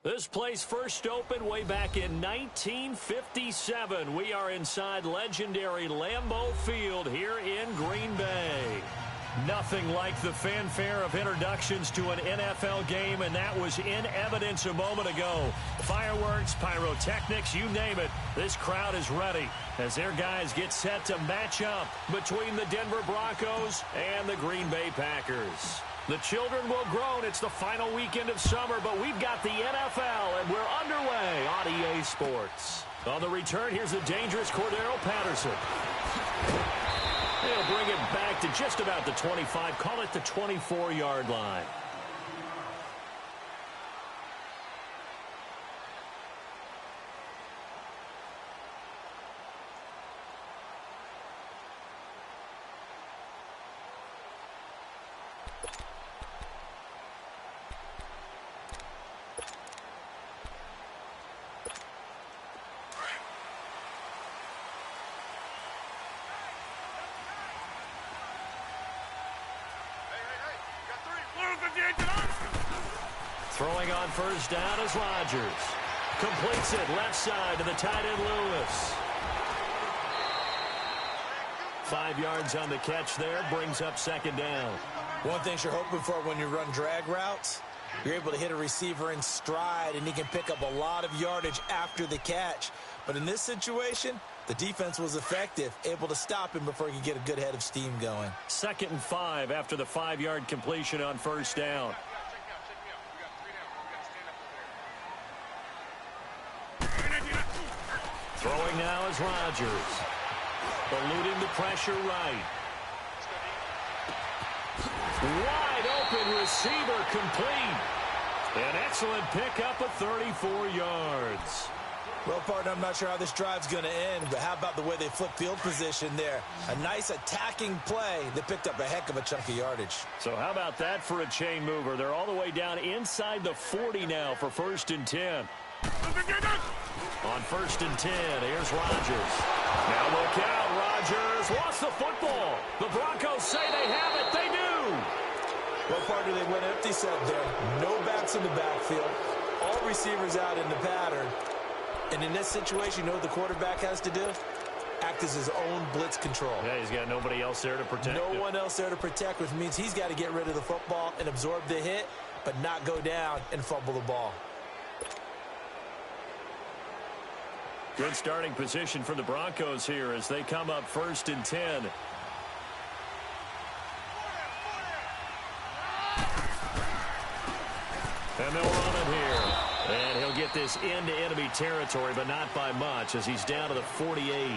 This place first opened way back in 1957. We are inside legendary Lambeau Field here in Green Bay. Nothing like the fanfare of introductions to an NFL game, and that was in evidence a moment ago. Fireworks, pyrotechnics, you name it. This crowd is ready as their guys get set to match up between the Denver Broncos and the Green Bay Packers. The children will groan. It's the final weekend of summer, but we've got the NFL, and we're underway on EA Sports. On the return, here's the dangerous Cordero Patterson. They'll bring it back to just about the 25, call it the 24-yard line. Throwing on first down is Rodgers. Completes it left side to the tight end Lewis. 5 yards on the catch there, brings up second down. One thing you're hoping for when you run drag routes, you're able to hit a receiver in stride, and he can pick up a lot of yardage after the catch. But in this situation, the defense was effective, able to stop him before he could get a good head of steam going. 2nd and 5 after the 5-yard completion on first down. Throwing now is Rodgers. Eluding the pressure right. Wide open receiver complete. An excellent pickup of 34 yards. Well, partner, I'm not sure how this drive's going to end, but how about the way they flip field position there? A nice attacking play that picked up a heck of a chunk of yardage. So how about that for a chain mover? They're all the way down inside the 40 now for 1st and 10. On 1st and 10, here's Rodgers. Now look out, Rodgers lost the football. The Broncos say they have it. They do. Well, partner, they went empty set there. No backs in the backfield. All receivers out in the pattern. And in this situation, you know what the quarterback has to do? Act as his own blitz control. Yeah, he's got nobody else there to protect him. No one else there to protect, which means he's got to get rid of the football and absorb the hit, but not go down and fumble the ball. Good starting position for the Broncos here as they come up 1st and 10. And they'll run it here. And he'll get this into enemy territory, but not by much as he's down to the 48.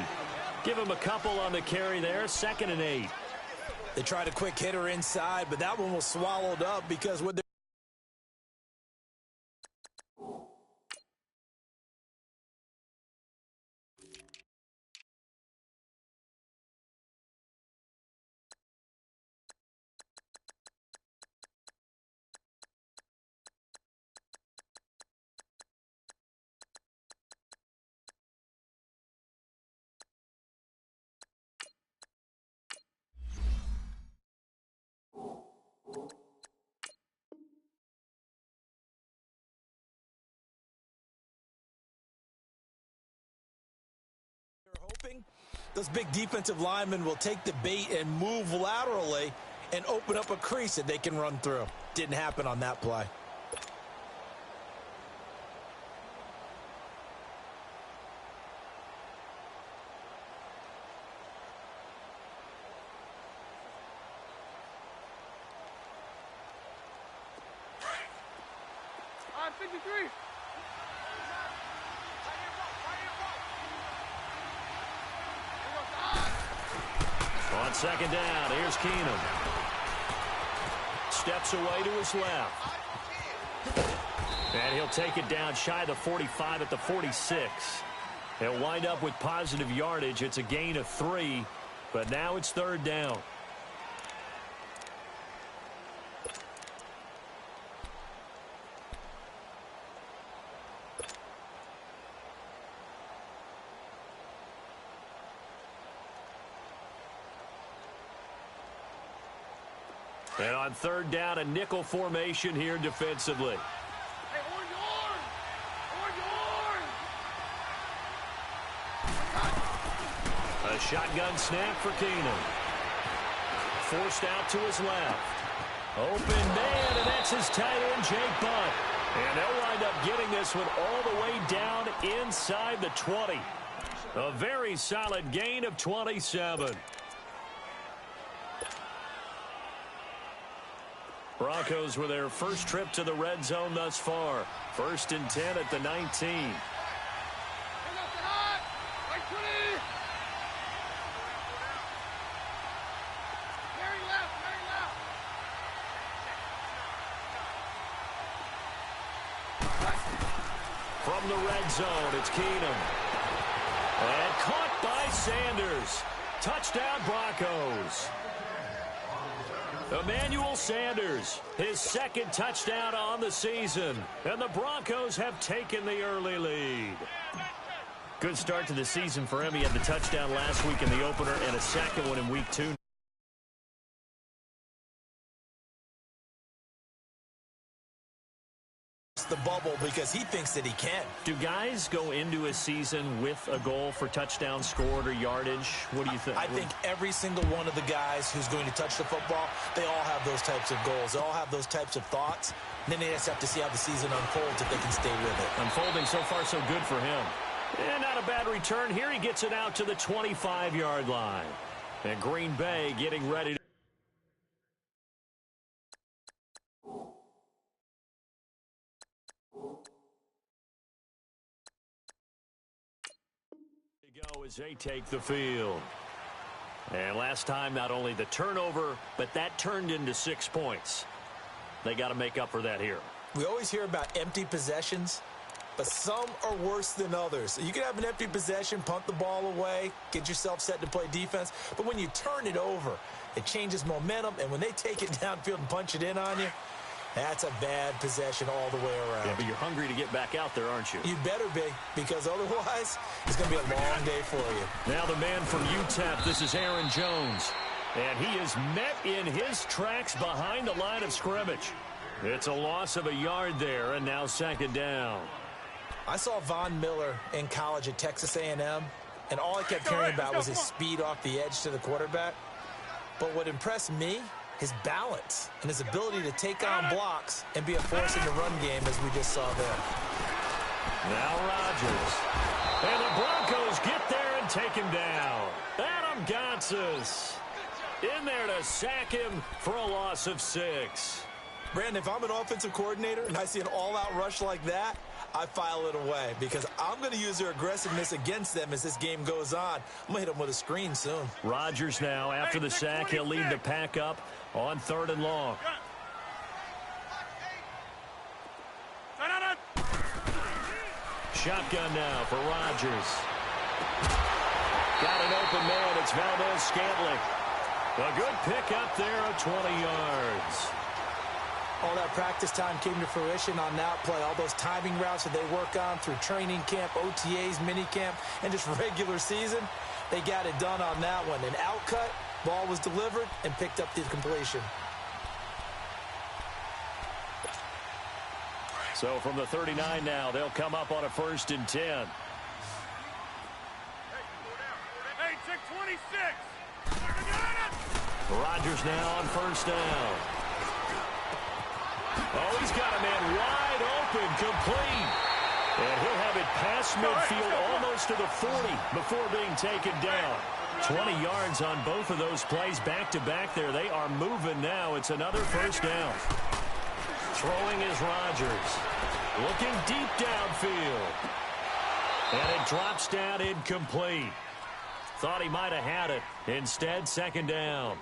Give him a couple on the carry there, 2nd and 8. They tried a quick hitter inside, but that one was swallowed up because with the hoping those big defensive linemen will take the bait and move laterally and open up a crease that they can run through. Didn't happen on that play. On 53. On 2nd down, here's Keenum. Steps away to his left. And he'll take it down shy of the 45 at the 46. They'll wind up with positive yardage. It's a gain of 3, but now it's 3rd down. And on 3rd down, a nickel formation here defensively. Hey, hold your arm. A shotgun snap for Keenum. Forced out to his left. Open man, and that's his tight end, Jake Butt. And they'll wind up getting this one all the way down inside the 20. A very solid gain of 27. Broncos with their first trip to the red zone thus far. 1st and 10 at the 19. From the red zone, it's Keenum. And caught by Sanders. Touchdown, Broncos. Emmanuel Sanders, his 2nd touchdown on the season. And the Broncos have taken the early lead. Good start to the season for him. He had the touchdown last week in the opener and a 2nd one in week 2. The bubble because he thinks that he can. Do guys go into a season with a goal for touchdowns scored or yardage? What do you think? I think every single one of the guys who's going to touch the football, they all have those types of goals. They all have those types of thoughts. And then they just have to see how the season unfolds if they can stay with it. Unfolding so far so good for him. And not a bad return here. He gets it out to the 25-yard line. And Green Bay getting ready to go as they take the field. And last time, not only the turnover, but that turned into 6 points. They got to make up for that here. We always hear about empty possessions, but some are worse than others. You can have an empty possession, punt the ball away, get yourself set to play defense, but when you turn it over, it changes momentum, and when they take it downfield and punch it in on you, that's a bad possession all the way around. Yeah, but you're hungry to get back out there, aren't you? You better be, because otherwise, it's going to be a long day for you. Now the man from UTEP, this is Aaron Jones. And he is met in his tracks behind the line of scrimmage. It's a loss of a yard there, and now 2nd down. I saw Von Miller in college at Texas A&M, and all I kept hearing about was his speed off the edge to the quarterback. But what impressed me, his balance and his ability to take on blocks and be a force in the run game, as we just saw there. Now Rodgers. And the Broncos get there and take him down. Adam Gotsis in there to sack him for a loss of 6. Brandon, if I'm an offensive coordinator and I see an all-out rush like that, I file it away because I'm going to use their aggressiveness against them as this game goes on. I'm going to hit them with a screen soon. Rodgers now, after the sack, he'll lead the pack up on 3rd and long. Shotgun now for Rodgers. Got an open man. It's Valdez-Scantling. A good pick up there of 20 yards. All that practice time came to fruition on that play. All those timing routes that they work on through training camp, OTAs, minicamp, and just regular season, they got it done on that one. An outcut, ball was delivered, and picked up the completion. So from the 39 now, they'll come up on a 1st and 10. Hey, check 26. Rodgers now on 1st down. Oh, he's got a man wide open, complete. And he'll have it past midfield almost to the 40 before being taken down. 20 yards on both of those plays back-to-back there. They are moving now. It's another 1st down. Throwing is Rodgers. Looking deep downfield. And it drops down incomplete. Thought he might have had it. Instead, 2nd down.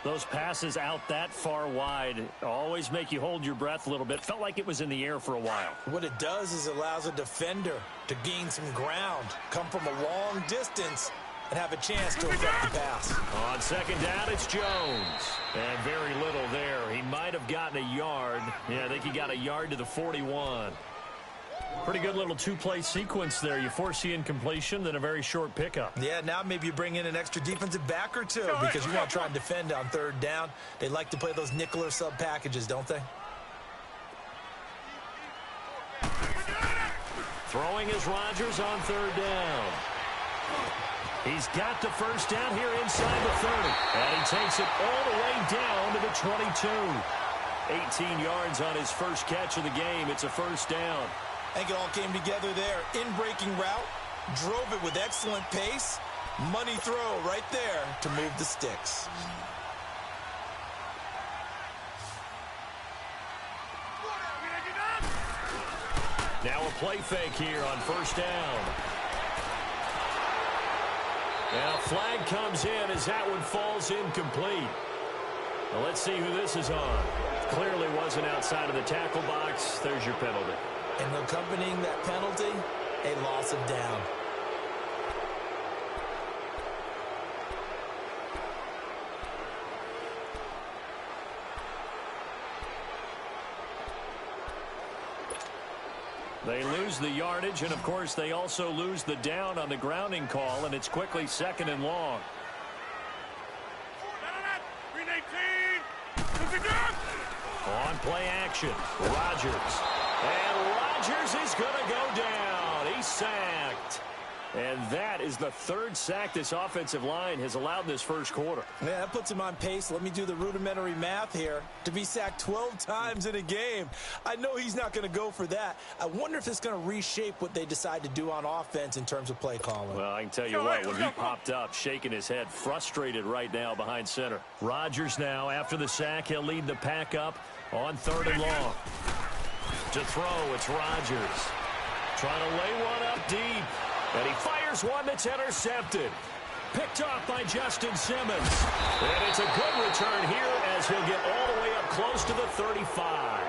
Those passes out that far wide always make you hold your breath a little bit. Felt like it was in the air for a while. What it does is it allows a defender to gain some ground, come from a long distance, and have a chance to affect the pass. On 2nd down, it's Jones. And very little there. He might have gotten a yard. Yeah, I think he got a yard to the 41. Pretty good little 2-play sequence there. You force the incompletion, then a very short pickup. Yeah, now maybe you bring in an extra defensive back or two because you want to try and defend on 3rd down. They like to play those nickel or sub packages, don't they? Throwing is Rodgers on 3rd down. He's got the first down here inside the 30. And he takes it all the way down to the 22. 18 yards on his first catch of the game. It's a first down. I think it all came together there. In-breaking route, drove it with excellent pace. Money throw right there to move the sticks. Now a play fake here on first down. And a flag comes in as that one falls incomplete. Well, let's see who this is on. Clearly wasn't outside of the tackle box. There's your penalty. And accompanying that penalty, a loss of down. They lose the yardage, and, of course, they also lose the down on the grounding call, and it's quickly second and long. On play action, Rodgers. And Rodgers is going to go down. He's sacked. And that is the third sack this offensive line has allowed this first quarter. Yeah, that puts him on pace. Let me do the rudimentary math here. To be sacked 12 times in a game, I know he's not going to go for that. I wonder if it's going to reshape what they decide to do on offense in terms of play calling. Well, I can tell you what, when he popped up, shaking his head, frustrated right now behind center. Rodgers now, after the sack, he'll lead the pack up on third and long. To throw, it's Rodgers. Trying to lay one up deep. And he fires one that's intercepted. Picked off by Justin Simmons. And it's a good return here as he'll get all the way up close to the 35.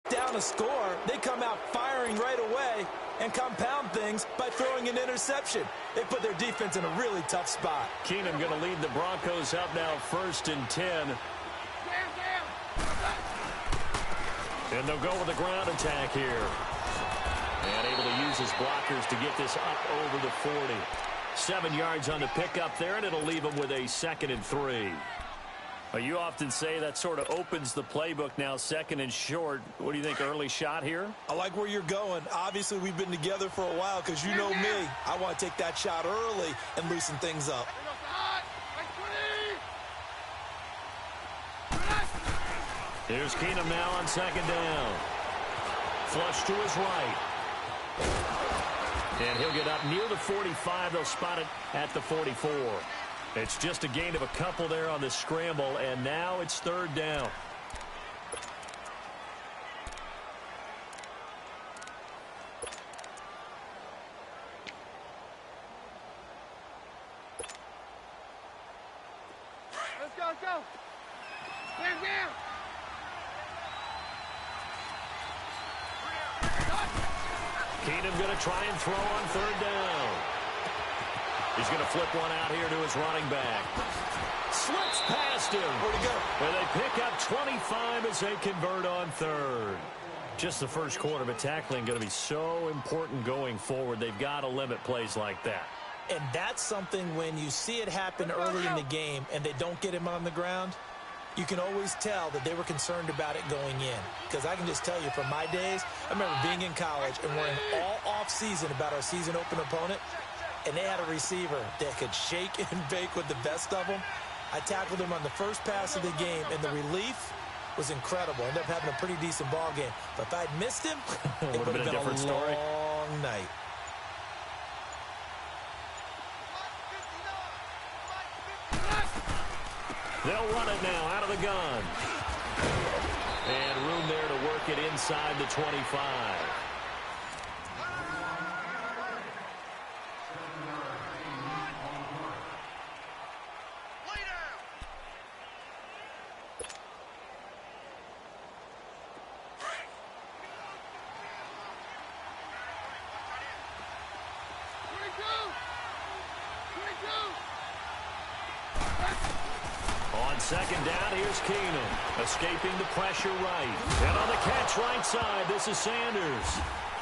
Down a score, they come out firing right away and compound things by throwing an interception. They put their defense in a really tough spot. Keenum going to lead the Broncos up now 1st and 10. And they'll go with the ground attack here. And able to use his blockers to get this up over the 40. 7 yards on the pickup there, and it'll leave him with a 2nd and 3. Well, you often say that sort of opens the playbook now, 2nd and short. What do you think, early shot here? I like where you're going. Obviously, we've been together for a while because you know me. I want to take that shot early and loosen things up. Here's Keenum now on 2nd down. Flush to his right. And he'll get up near the 45. They'll spot it at the 44. It's just a gain of a couple there on the scramble, and now it's 3rd down. Let's go, let's go. Down. Keenum going to try and throw on 3rd down. He's going to flip one out here to his running back. Slips past him. Where'd he go? And they pick up 25 as they convert on 3rd. Just the first quarter, but tackling going to be so important going forward. They've got to limit plays like that. And that's something when you see it happen early in the game and they don't get him on the ground, you can always tell that they were concerned about it going in. Because I can just tell you from my days, I remember being in college and worrying all off-season about our season open opponent, and they had a receiver that could shake and bake with the best of them. I tackled him on the first pass of the game, and the relief was incredible. Ended up having a pretty decent ball game. But if I'd missed him, it would have been a different story. long night. They'll run it now out of the gun. And room there to work it inside the 25. On 2nd down, here's Keenum. Escaping the pressure right. And on the catch right side, this is Sanders.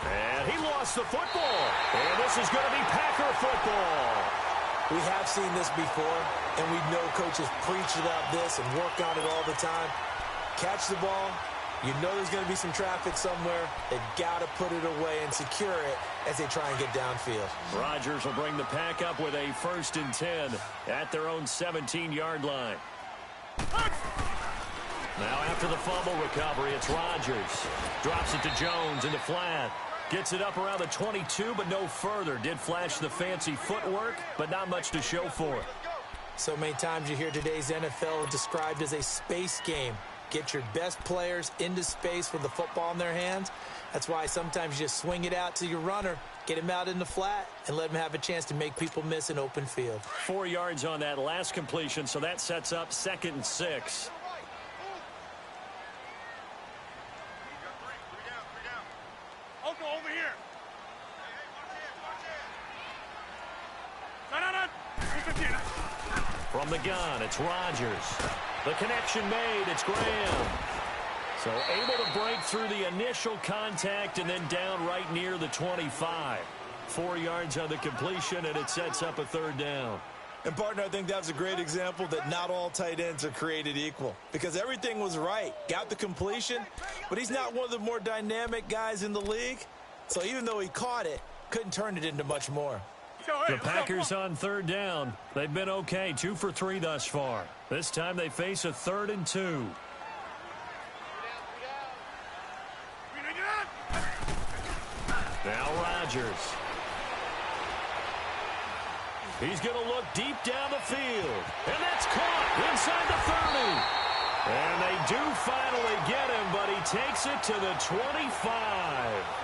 And he lost the football. And this is going to be Packer football. We have seen this before, and we know coaches preach about this and work on it all the time. Catch the ball, You know there's going to be some traffic somewhere. They've got to put it away and secure it as they try and get downfield. Rodgers will bring the pack up with a 1st and 10 at their own 17-yard line. Now after the fumble recovery, it's Rodgers. Drops it to Jones in the flat. Gets it up around the 22, but no further. Did flash the fancy footwork, but not much to show for it. So many times you hear today's NFL described as a space game. Get your best players into space with the football in their hands. That's why sometimes you just swing it out to your runner, get him out in the flat, and let him have a chance to make people miss an open field. 4 yards on that last completion, so that sets up 2nd and 6. Over here. From the gun, it's Rodgers. The connection made, it's Graham. So able to break through the initial contact and then down right near the 25. 4 yards on the completion, and it sets up a 3rd down. And, partner, I think that was a great example that not all tight ends are created equal. Because everything was right. Got the completion, but he's not one of the more dynamic guys in the league. So even though he caught it, couldn't turn it into much more. The Packers on 3rd down. They've been okay, 2 for 3 thus far. This time they face a 3rd and 2. Now Rodgers. He's going to look deep down the field. And that's caught inside the 30. And they do finally get him, but he takes it to the 25.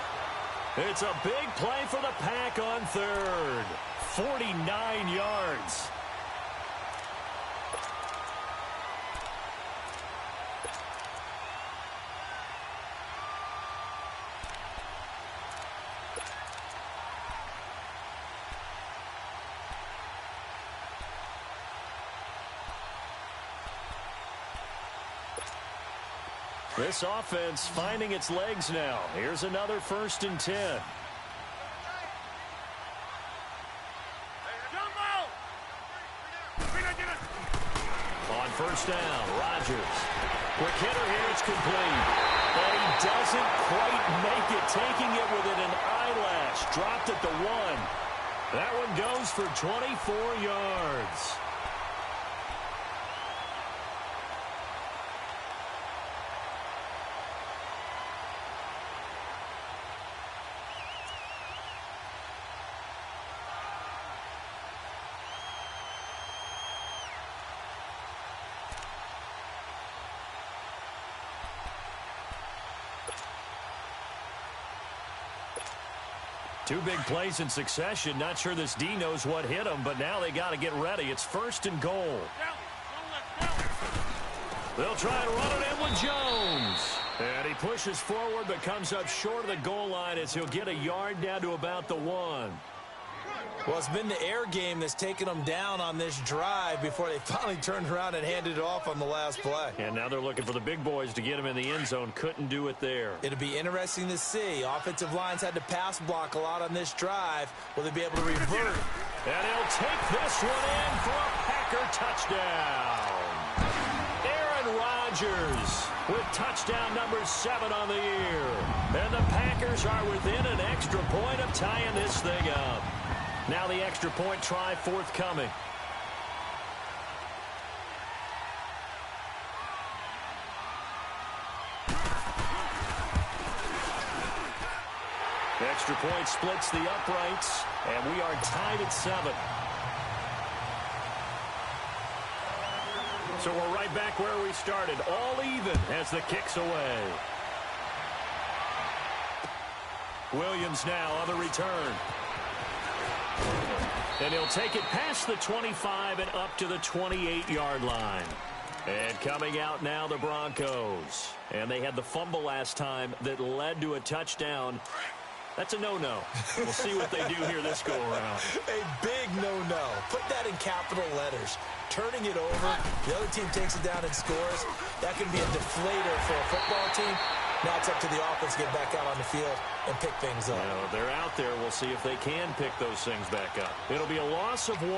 It's a big play for the Pack on 3rd. 49 yards. This offense finding its legs now. Here's another 1st and 10. On 1st down, Rodgers. Quick hitter here, it's complete. But he doesn't quite make it, taking it within an eyelash. Dropped at the 1. That one goes for 24 yards. Two big plays in succession. Not sure this D knows what hit him, but now they got to get ready. It's 1st and goal. They'll try and run it in with Jones. And he pushes forward but comes up short of the goal line as he'll get a yard down to about the 1. Well, it's been the air game that's taken them down on this drive before they finally turned around and handed it off on the last play. And now they're looking for the big boys to get him in the end zone. Couldn't do it there. It'll be interesting to see. Offensive lines had to pass block a lot on this drive. Will they be able to revert? And he'll take this one in for a Packer touchdown. Aaron Rodgers with touchdown number 7 on the year. And the Packers are within an extra point of tying this thing up. Now the extra point try forthcoming. The extra point splits the uprights, and we are tied at 7. So we're right back where we started, all even as the kick's away. Williams now on the return. And he'll take it past the 25 and up to the 28-yard line. And coming out now, the Broncos. And they had the fumble last time that led to a touchdown. That's a no-no. We'll see what they do here this go-around. A big no-no. Put that in capital letters. Turning it over, the other team takes it down and scores. That can be a deflator for a football team. Now it's up to the offense to get back out on the field and pick things up. Well, they're out there. We'll see if they can pick those things back up. It'll be a loss of 1,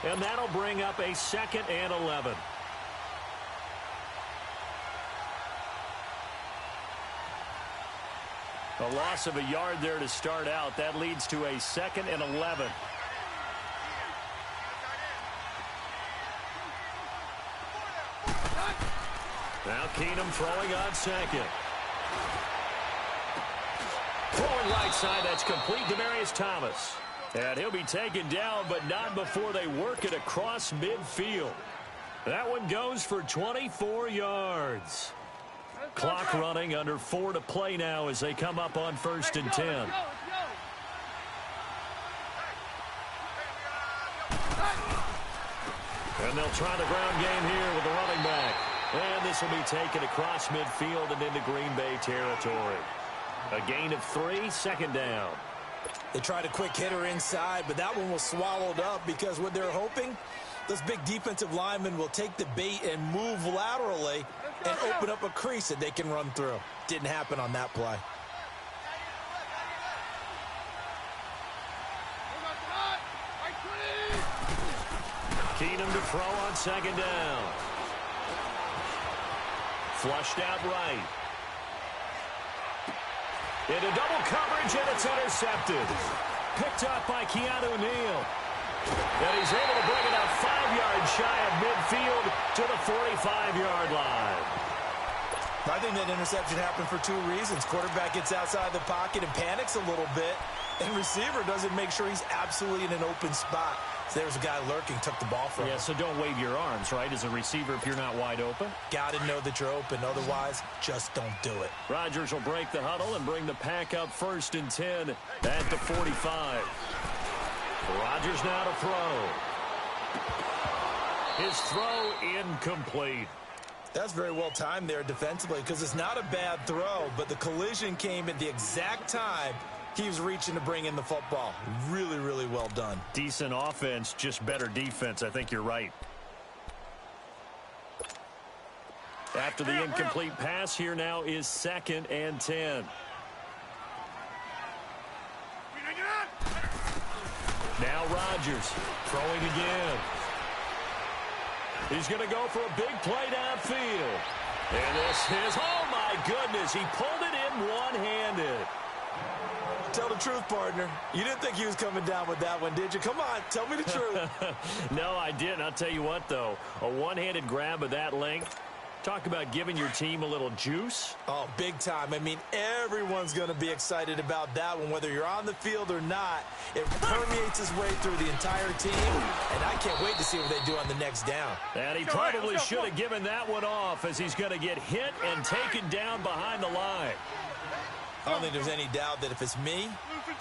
and that'll bring up a 2nd and 11. A loss of a yard there to start out. That leads to a 2nd and 11. Now Keenum throwing on 2nd. Throwing right side, that's complete. Demaryius Thomas. And he'll be taken down, but not before they work it across midfield. That one goes for 24 yards. Clock running, under 4 to play now as they come up on 1st and 10. And they'll try the ground game here with the running back. And this will be taken across midfield and into Green Bay territory. A gain of 3, 2nd down. They tried a quick hitter inside, but that one was swallowed up because what they're hoping, those big defensive linemen will take the bait and move laterally and open up a crease that they can run through. Didn't happen on that play. Keenum to throw on 2nd down. Flushed out right. Into double coverage, and it's intercepted. Picked up by Keanu Neal. And he's able to bring it up 5 yards shy of midfield to the 45-yard line. I think that interception happened for 2 reasons. Quarterback gets outside the pocket and panics a little bit, and receiver doesn't make sure he's absolutely in an open spot. So there's a guy lurking, took the ball from him. Yeah, so don't wave your arms, right, as a receiver if you're not wide open. Got to know that you're open. Otherwise, just don't do it. Rodgers will break the huddle and bring the pack up 1st and 10 at the 45. Rodgers now to throw. His throw incomplete. That's very well timed there defensively because it's not a bad throw, but the collision came at the exact time he was reaching to bring in the football. Really, really well done. Decent offense, just better defense. I think you're right. After the incomplete pass, here now is 2nd and 10. Now Rodgers throwing again. He's going to go for a big play downfield. And this is, oh my goodness, he pulled it in one-handed. Tell the truth, partner. You didn't think he was coming down with that one, did you? Come on, tell me the truth. No, I didn't. I'll tell you what, though. A one-handed grab of that length. Talk about giving your team a little juice. Oh, big time. I mean, everyone's going to be excited about that one, whether you're on the field or not. It permeates its way through the entire team, and I can't wait to see what they do on the next down. And he probably should have given that one off as he's going to get hit and taken down behind the line. I don't think there's any doubt that if it's me,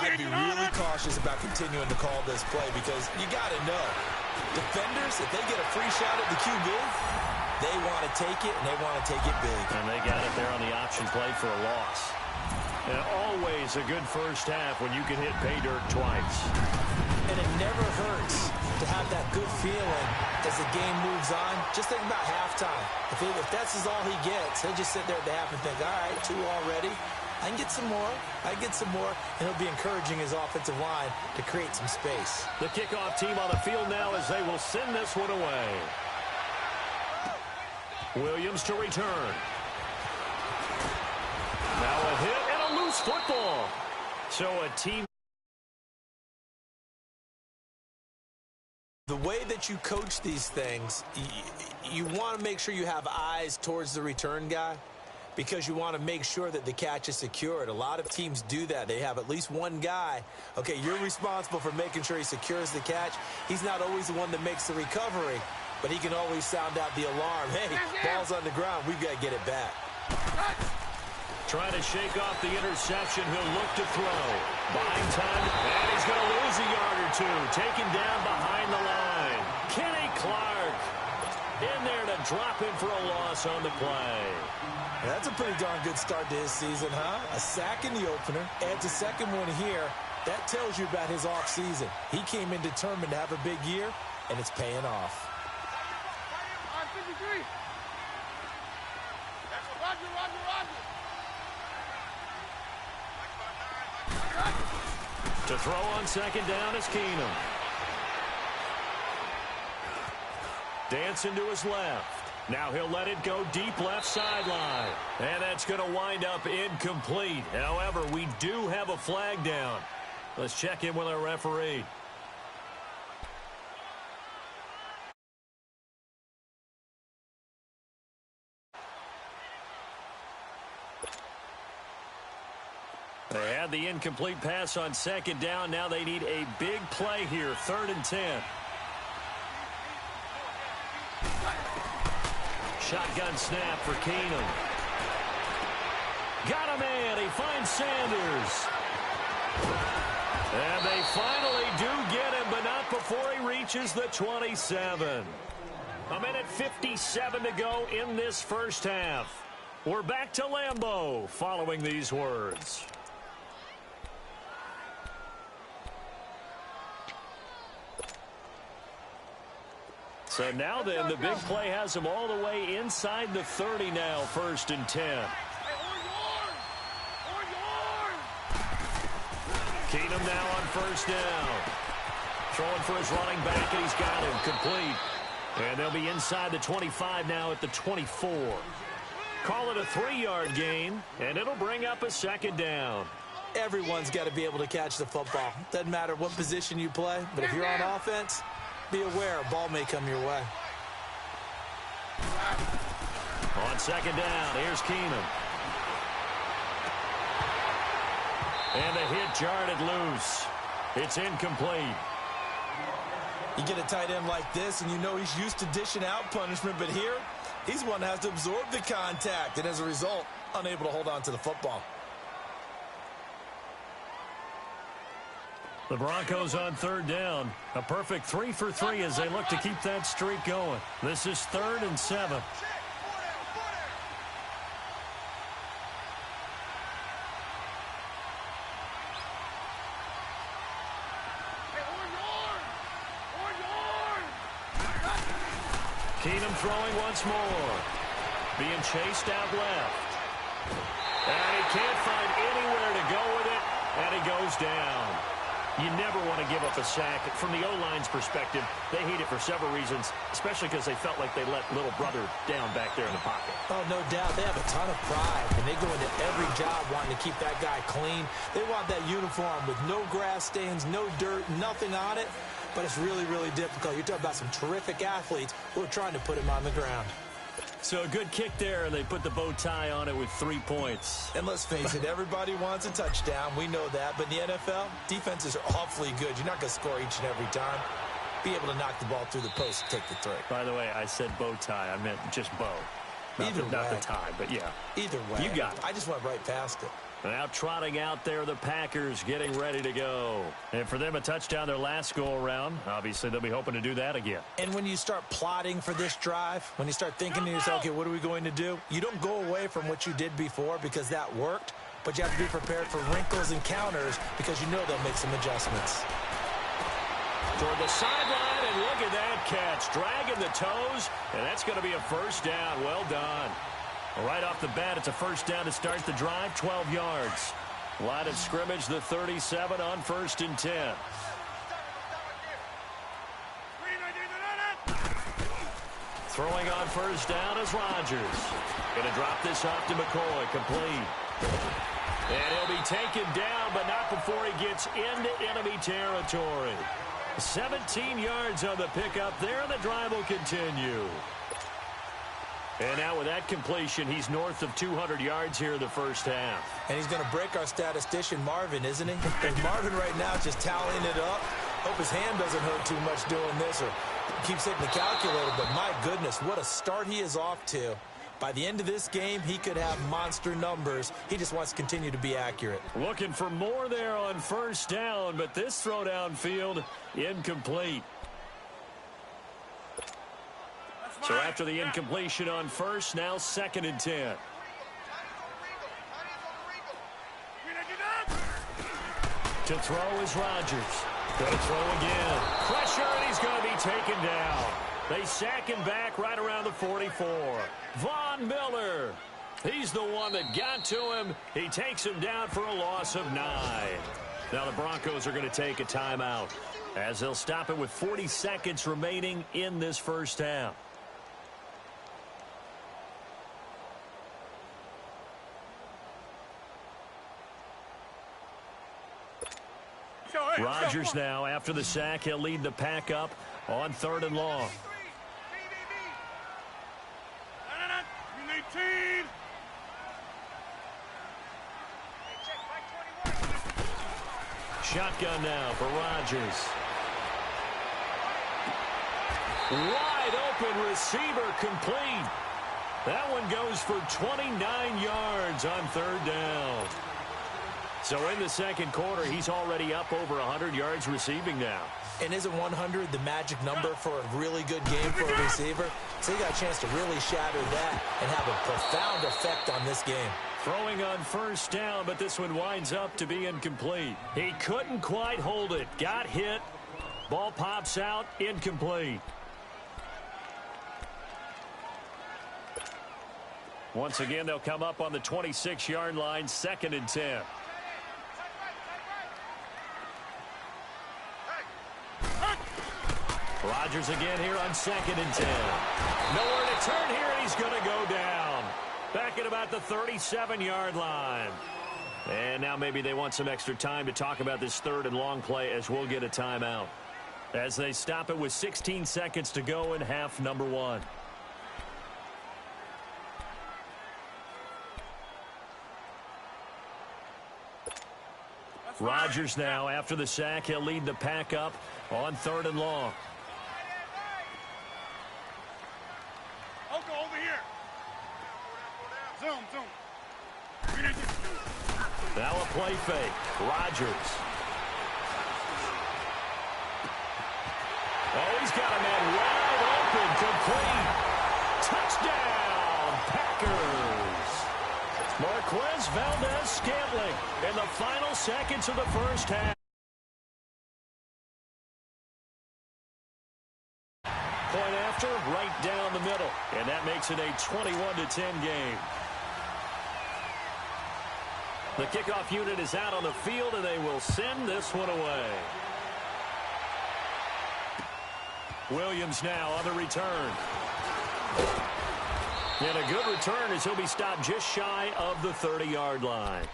I'd be really cautious about continuing to call this play because you got to know, defenders, if they get a free shot at the QB, they want to take it, and they want to take it big. And they got it there on the option play for a loss. And always a good first half when you can hit pay dirt twice. And it never hurts to have that good feeling as the game moves on. Just think about halftime. If that's all he gets, he'll just sit there at the half and think, all right, 2 already. I can get some more. I can get some more. And he'll be encouraging his offensive line to create some space. The kickoff team on the field now as they will send this one away. Williams to return. Now a hit and a loose football. So a team. The way that you coach these things, you want to make sure you have eyes towards the return guy because you want to make sure that the catch is secured. A lot of teams do that. They have at least one guy. Okay, you're responsible for making sure he secures the catch. He's not always the one that makes the recovery, but he can always sound out the alarm. Hey, ball's on the ground. We've got to get it back. Trying to shake off the interception. He'll look to throw. Buying time, and he's going to lose a yard or two. Taken down behind the line. Kenny Clark in there to drop him for a loss on the play. That's a pretty darn good start to his season, huh? A sack in the opener, adds a second one here. That tells you about his offseason. He came in determined to have a big year, and it's paying off. To throw on second down is Keenum. Dancing to his left. Now he'll let it go deep left sideline. And that's going to wind up incomplete. However, we do have a flag down. Let's check in with our referee. They had the incomplete pass on second down. Now they need a big play here, 3rd and 10. Shotgun snap for Keenum. Got a man. He finds Sanders. And they finally do get him, but not before he reaches the 27. A minute 57 to go in this first half. We're back to Lambeau following these words. So now then, the big play has him all the way inside the 30 now, 1st and 10. Keenum now on 1st down. Throwing for his running back, and he's got him complete. And they'll be inside the 25 now at the 24. Call it a 3-yard gain, and it'll bring up a 2nd down. Everyone's got to be able to catch the football. Doesn't matter what position you play, but if you're on offense, be aware a ball may come your way. On 2nd down, here's Keenum. And the hit jarred it loose. It's incomplete. You get a tight end like this, and you know he's used to dishing out punishment, but here, he's one that has to absorb the contact, and as a result, unable to hold on to the football. The Broncos on 3rd down. A perfect 3 for 3 as they look to keep that streak going. This is 3rd and 7. Keenum throwing once more. Being chased out left. And he can't find anywhere to go with it, and he goes down. You never want to give up a sack. From the O-line's perspective, they hate it for several reasons, especially because they felt like they let little brother down back there in the pocket. Oh, no doubt. They have a ton of pride, and they go into every job wanting to keep that guy clean. They want that uniform with no grass stains, no dirt, nothing on it. But it's really, really difficult. You're talking about some terrific athletes who are trying to put him on the ground. So a good kick there, and they put the bow tie on it with 3 points. And let's face it, everybody wants a touchdown. We know that. But in the NFL, defenses are awfully good. You're not going to score each and every time. Be able to knock the ball through the post and take the throw. By the way, I said bow tie. I meant just bow. Not the tie, but yeah. Either way. You got it. I just went right past it. Now trotting out there, the Packers getting ready to go. And for them, a touchdown their last go-around. Obviously, they'll be hoping to do that again. And when you start plotting for this drive, when you start thinking to yourself, okay, what are we going to do? You don't go away from what you did before because that worked, but you have to be prepared for wrinkles and counters because you know they'll make some adjustments. Toward the sideline, and look at that catch. Dragging the toes, and that's going to be a 1st down. Well done. Right off the bat, it's a 1st down to start the drive, 12 yards. Line of scrimmage, the 37 on 1st and 10. Throwing on 1st down is Rodgers. Going to drop this off to McCoy, complete. And he'll be taken down, but not before he gets into enemy territory. 17 yards on the pickup there, and the drive will continue. And now with that completion, he's north of 200 yards here in the first half. And he's going to break our statistician, Marvin, isn't he? And Marvin right now just tallying it up. Hope his hand doesn't hurt too much doing this or keeps hitting the calculator. But my goodness, what a start he is off to. By the end of this game, he could have monster numbers. He just wants to continue to be accurate. Looking for more there on 1st down, but this throw downfield, incomplete. So after the incompletion on 1st, now 2nd and 10. To throw is Rodgers. Going to throw again. Pressure, and he's going to be taken down. They sack him back right around the 44. Von Miller. He's the one that got to him. He takes him down for a loss of 9. Now the Broncos are going to take a timeout as they'll stop it with 40 seconds remaining in this first half. Rodgers now, after the sack, he'll lead the pack up on 3rd and long. Shotgun now for Rodgers. Wide open receiver complete. That one goes for 29 yards on 3rd down. So in the second quarter, he's already up over 100 yards receiving now. And isn't 100 the magic number for a really good game for a receiver? So he got a chance to really shatter that and have a profound effect on this game. Throwing on 1st down, but this one winds up to be incomplete. He couldn't quite hold it. Got hit. Ball pops out. Incomplete. Once again, they'll come up on the 26-yard line, 2nd and 10. Rodgers again here on 2nd and 10. Nowhere to turn here, and he's going to go down. Back at about the 37-yard line. And now maybe they want some extra time to talk about this 3rd and long play, as we'll get a timeout. As they stop it with 16 seconds to go in half number 1. Rodgers now, after the sack, he'll lead the pack up on 3rd and long. Over here. Zoom. Now a play fake. Rodgers. Oh, he's got a man wide open, complete. Touchdown, Packers. Marquez Valdez-Scantling in the final seconds of the first half. Point after, right down the middle. And that makes it a 21-10 game. The kickoff unit is out on the field, and they will send this one away. Williams now on the return. And a good return as he'll be stopped just shy of the 30-yard line.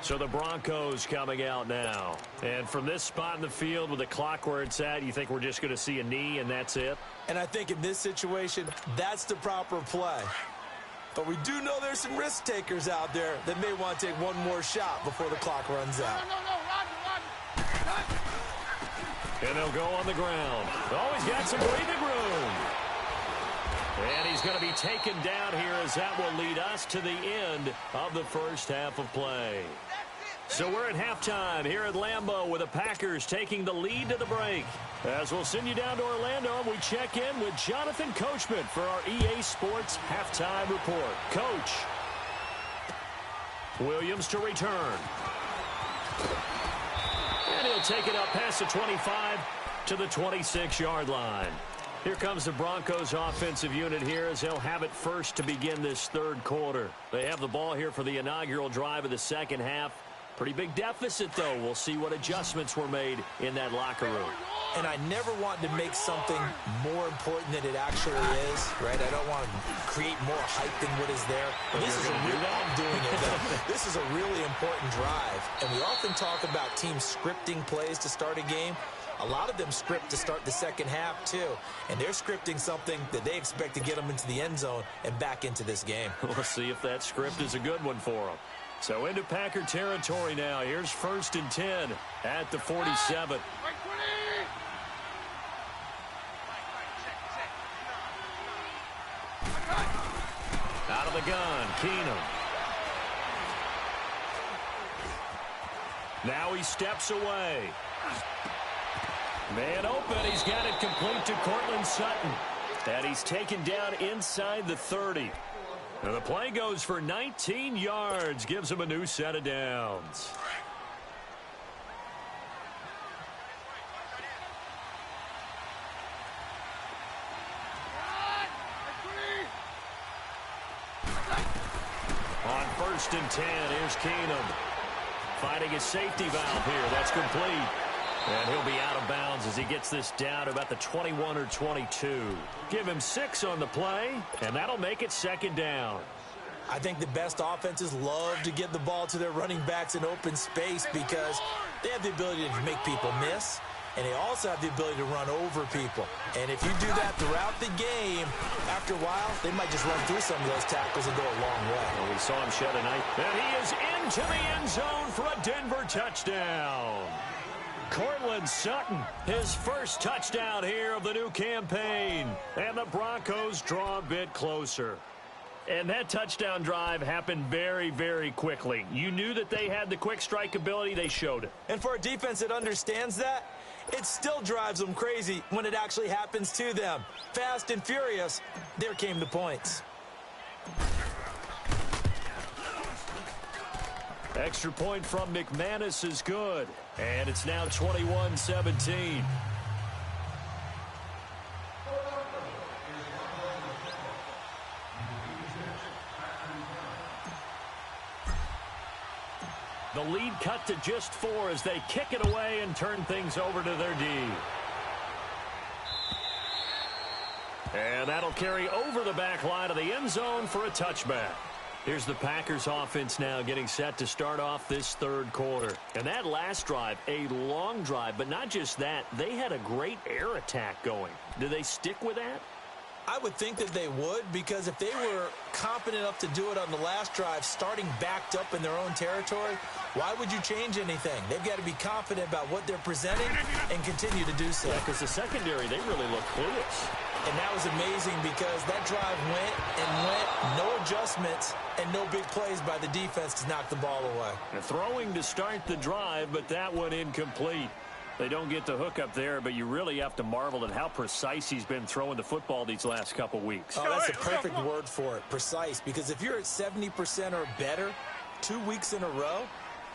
So the Broncos coming out now. And from this spot in the field with the clock where it's at, you think we're just going to see a knee and that's it? And I think in this situation, that's the proper play. But we do know there's some risk takers out there that may want to take one more shot before the clock runs out. No, Roger. And they'll go on the ground. Oh, he's got some breathing room. And he's going to be taken down here as that will lead us to the end of the first half of play. So we're at halftime here at Lambeau with the Packers taking the lead to the break. As we'll send you down to Orlando, and we check in with Jonathan Coachman for our EA Sports Halftime Report. Coach. Williams to return. And he'll take it up past the 25 to the 26-yard line. Here comes the Broncos offensive unit here as they'll have it first to begin this third quarter. They have the ball here for the inaugural drive of the second half. Pretty big deficit, though. We'll see what adjustments were made in that locker room. And I never want to make something more important than it actually is, right? I don't want to create more hype than what is there. But this is I'm doing it, though. This is a really important drive. And we often talk about teams scripting plays to start a game. A lot of them script to start the second half, too. And they're scripting something that they expect to get them into the end zone and back into this game. We'll see if that script is a good one for them. So into Packer territory now. Here's 1st and 10 at the 47. Out of the gun, Keenum. Now he steps away. Man open. He's got it complete to Cortland Sutton. And he's taken down inside the 30. And the play goes for 19 yards. Gives him a new set of downs. On 1st and 10, here's Keenum. Finding his safety valve here. That's complete. And he'll be out of bounds as he gets this down to about the 21 or 22. Give him 6 on the play, and that'll make it 2nd down. I think the best offenses love to get the ball to their running backs in open space because they have the ability to make people miss, and they also have the ability to run over people. And if you do that throughout the game, after a while, they might just run through some of those tackles and go a long way. Well, we saw him shed a night. And he is into the end zone for a Denver touchdown. Courtland Sutton, his first touchdown here of the new campaign. And the Broncos draw a bit closer. And that touchdown drive happened very, very quickly. You knew that they had the quick strike ability. They showed it. And for a defense that understands that, it still drives them crazy when it actually happens to them. Fast and furious, there came the points. Extra point from McManus is good. And it's now 21-17. The lead cut to just 4 as they kick it away and turn things over to their D. And that'll carry over the back line of the end zone for a touchback. Here's the Packers offense now getting set to start off this third quarter. And that last drive, a long drive, but not just that, they had a great air attack going. Do they stick with that? I would think that they would, because if they were competent enough to do it on the last drive, starting backed up in their own territory, why would you change anything? They've got to be confident about what they're presenting and continue to do so. Yeah, because the secondary, they really look clueless. And that was amazing because that drive went and went, no adjustments, and no big plays by the defense to knock the ball away. And throwing to start the drive, but that one incomplete. They don't get the hook up there, but you really have to marvel at how precise he's been throwing the football these last couple weeks. Oh, that's a perfect word for it, precise, because if you're at 70% or better 2 weeks in a row,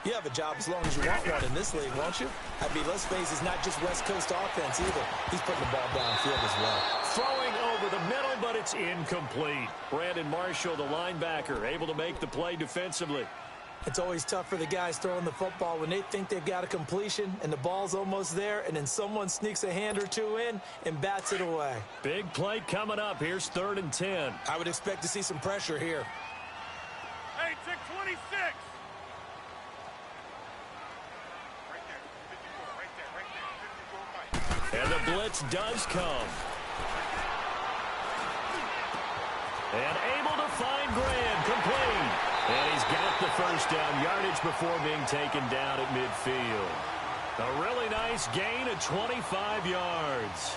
you have a job as long as you want one in this league, won't you? I mean, let's face it, it's not just West Coast offense either. He's putting the ball downfield as well. Throwing over the middle, but it's incomplete. Brandon Marshall, the linebacker, able to make the play defensively. It's always tough for the guys throwing the football when they think they've got a completion and the ball's almost there, and then someone sneaks a hand or two in and bats it away. Big play coming up. Here's 3rd and 10. I would expect to see some pressure here. Hey, check 26. And the blitz does come. And able to find Graham, complete. And he's got the first down, yardage before being taken down at midfield. A really nice gain of 25 yards.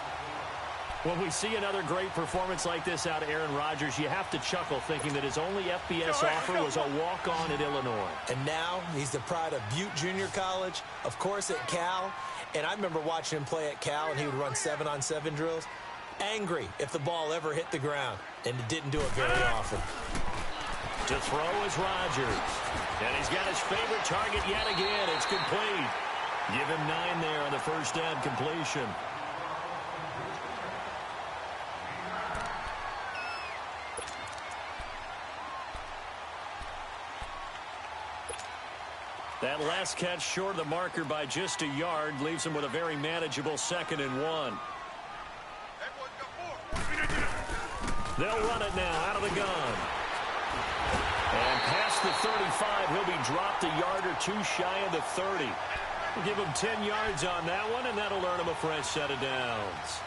When we see another great performance like this out of Aaron Rodgers, you have to chuckle thinking that his only FBS offer was a walk-on at Illinois. And now he's the pride of Butte Junior College, of course at Cal. And I remember watching him play at Cal, and he would run 7-on-7 drills. Angry if the ball ever hit the ground, and it didn't do it very often. To throw is Rodgers. And he's got his favorite target yet again. It's complete. Give him 9 there on the first down completion. That last catch short of the marker by just a yard leaves him with a very manageable 2nd and 1. They'll run it now out of the gun. And past the 35, he'll be dropped a yard or two shy of the 30. We'll give him 10 yards on that one, and that'll earn him a fresh set of downs.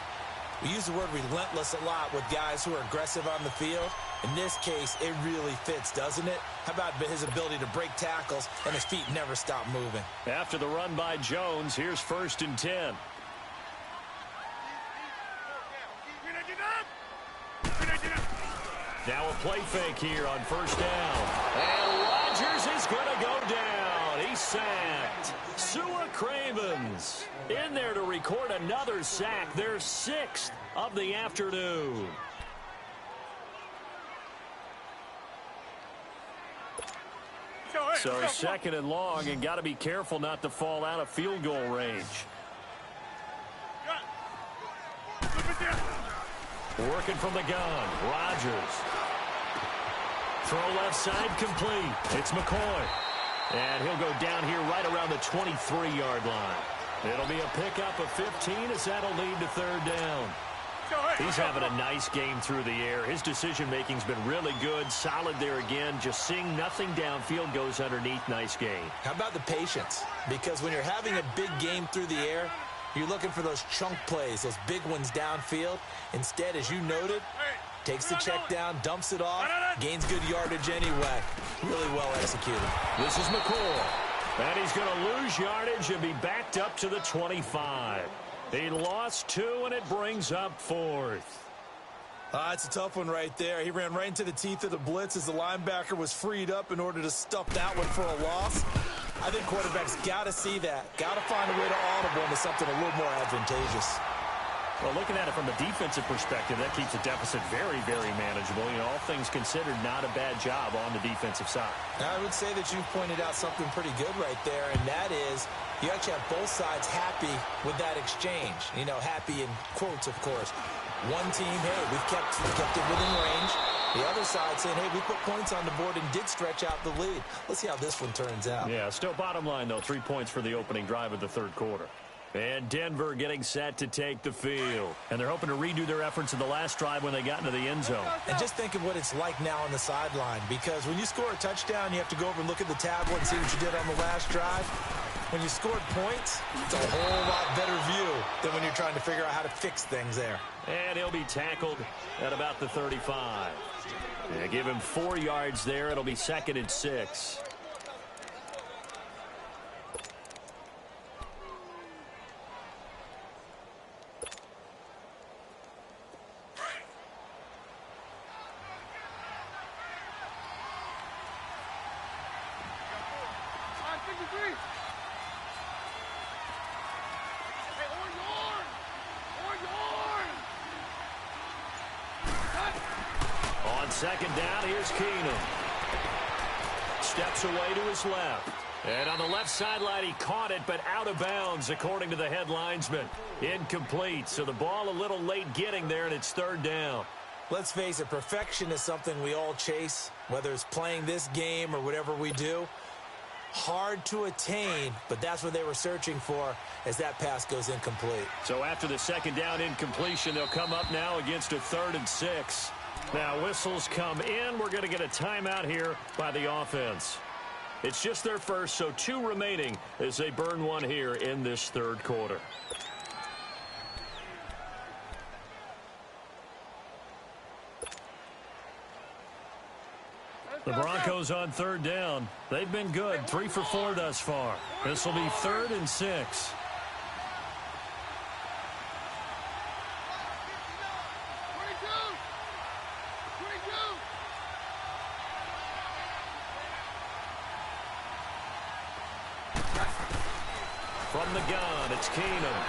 We use the word relentless a lot with guys who are aggressive on the field. In this case, it really fits, doesn't it? How about his ability to break tackles and his feet never stop moving? After the run by Jones, here's 1st and 10. Now a play fake here on 1st down. And Rodgers is going to go down. He's sacked. Sua Cravens in there to record another sack. Their 6th of the afternoon. So 2nd and long, and got to be careful not to fall out of field goal range. Working from the gun, Rodgers. Throw left side complete. It's McCoy. And he'll go down here right around the 23-yard line. It'll be a pickup of 15 as that'll lead to 3rd down. He's having a nice game through the air. His decision-making's been really good. Solid there again. Just seeing nothing downfield, goes underneath. Nice game. How about the patience? Because when you're having a big game through the air, you're looking for those chunk plays, those big ones downfield. Instead, as you noted, takes the check down, dumps it off, gains good yardage anyway. Really well executed. This is McCoy. And he's going to lose yardage and be backed up to the 25. He lost 2, and it brings up 4th. It's a tough one right there. He ran right into the teeth of the blitz as the linebacker was freed up in order to stuff that one for a loss. I think quarterbacks got to see that. Got to find a way to audible into something a little more advantageous. Well, looking at it from a defensive perspective, that keeps the deficit very, very manageable. You know, all things considered, not a bad job on the defensive side. I would say that you've pointed out something pretty good right there, and that is you actually have both sides happy with that exchange. You know, happy in quotes, of course. One team, hey, we've kept it within range. The other side saying, hey, we put points on the board and did stretch out the lead. Let's see how this one turns out. Yeah, still bottom line, though, 3 points for the opening drive of the third quarter. And Denver getting set to take the field. And they're hoping to redo their efforts in the last drive when they got into the end zone. And just think of what it's like now on the sideline, because when you score a touchdown, you have to go over and look at the tablet and see what you did on the last drive. When you scored points, it's a whole lot better view than when you're trying to figure out how to fix things there. And he'll be tackled at about the 35. Yeah, give him 4 yards there. It'll be 2nd and 6. Second down, here's Keenum. Steps away to his left. And on the left sideline, he caught it, but out of bounds, according to the head linesman. Incomplete, so the ball a little late getting there, and it's 3rd down. Let's face it, perfection is something we all chase, whether it's playing this game or whatever we do. Hard to attain, but that's what they were searching for as that pass goes incomplete. So after the second down incompletion, they'll come up now against a 3rd and 6. Now whistles come in. We're going to get a timeout here by the offense. It's just their first, so 2 remaining as they burn one here in this third quarter. The Broncos on 3rd down. They've been good, 3 for 4 thus far. This will be 3rd and 6. From the gun, it's Keenum.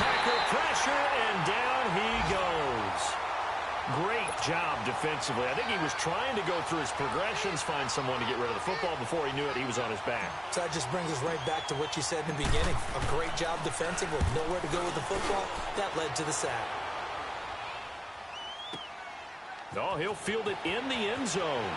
Packer pressure, and down he goes. Great job defensively. I think he was trying to go through his progressions, find someone to get rid of the football. Before he knew it, he was on his back. So that just brings us right back to what you said in the beginning. A great job defensively. Nowhere to go with the football. That led to the sack. Oh, he'll field it in the end zone.